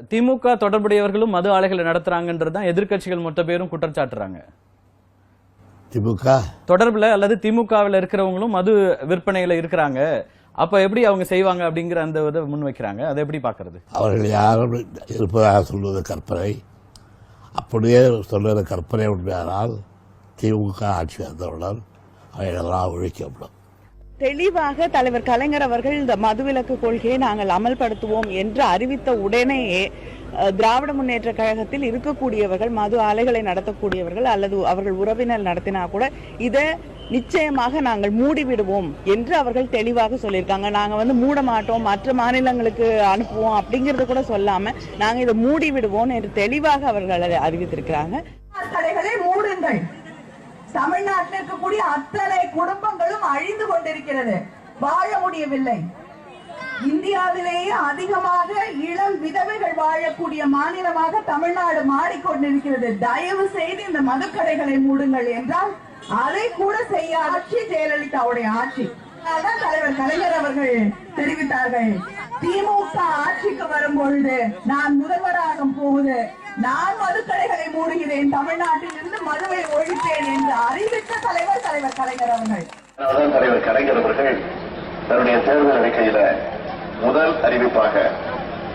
திமுக தொடர்புடையவர்களும் மது ஆலைகளை நடத்துறாங்கன்றதுதான் எதிர்க்கட்சிகள் மொத்த பேரும் குற்றம் சாட்டுறாங்க. திமுக தொடர்புல அல்லது திமுகவில் இருக்கிறவங்களும் மது விற்பனையில இருக்கிறாங்க. அப்ப எப்படி அவங்க செய்வாங்க அப்படிங்கிற அந்த இதை முன் வைக்கிறாங்க. அதை எப்படி பாக்குறது? அவர்கள் யாரும் இருப்பதாக சொல்வது கற்பனை. அப்படியே சொல்வது கற்பனை உண்மையானால் திமுக ஆட்சி வந்தவுடன் அவைகளெல்லாம் ஒழிக்கப்படும். தெளிவாக தலைவர் கலைஞர் அவர்கள் இந்த மதுவிலக்கு கொள்கையை நாங்கள் அமல்படுத்துவோம் என்று அறிவித்த உடனேயே திராவிட முன்னேற்ற கழகத்தில் இருக்கக்கூடியவர்கள், மது ஆலைகளை நடத்தக்கூடியவர்கள் அல்லது அவர்கள் உறவினர் நடத்தினா கூட இதை நிச்சயமாக நாங்கள் மூடிவிடுவோம் என்று அவர்கள் தெளிவாக சொல்லியிருக்காங்க. நாங்க மூட மாட்டோம், மற்ற மாநிலங்களுக்கு அனுப்புவோம் அப்படிங்கறது கூட சொல்லாம நாங்க இதை மூடிவிடுவோம் என்று தெளிவாக அவர்கள் அறிவித்திருக்கிறாங்க. கடைகளை மூடுங்கள். தமிழ்நாட்டில் இருக்கக்கூடிய அத்தனை குடும்பங்களும் அழிந்து கொண்டிருக்கிறது, வாழ முடியவில்லை. இந்தியாவிலேயே அதிகமாக இளம் விதவைகள் வாழக்கூடிய மாநிலமாக தமிழ்நாடு மாறிக்கொண்டிருக்கிறது. தயவு செய்து இந்த மதுக்கடைகளை மூடுங்கள் என்றால் அதை கூட செய்ய ஆட்சி ஜெயலலிதாவுடைய ஆட்சி. அதான் தலைவர் கலைஞர் அவர்கள் தெரிவித்தார்கள், திமுக ஆட்சிக்கு வரும் பொழுது நான் முதல்வராக போகுது, நான் மதுக்கடைகளை மூடுகிறேன், தமிழ்நாட்டில் இருந்து மதுவை ஒழிப்பேன் என்று அறிவித்த தலைவர் கலைஞர் அவர்கள். தலைவர் கலைஞர் அவர்கள் தன்னுடைய தேர்தல் அறிக்கையில முதல் அறிவிப்பாக,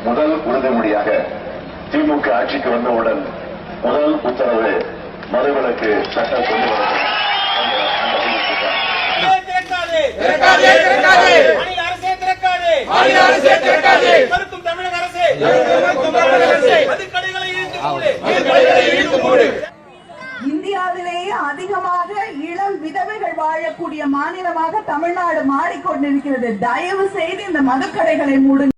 முதல் உறுதிமொழியாக திமுக ஆட்சிக்கு வந்தவுடன் முதல் உத்தரவு மதுவிலக்கு சட்டம் கொண்டு வர இந்தியாவிலேயே அதிகமாக இளம் விதவைகள் வாழக்கூடிய மாநிலமாக தமிழ்நாடு மாறிக்கொண்டிருக்கிறது. தயவு செய்து இந்த மதுக்கடைகளை மூடுங்கள்.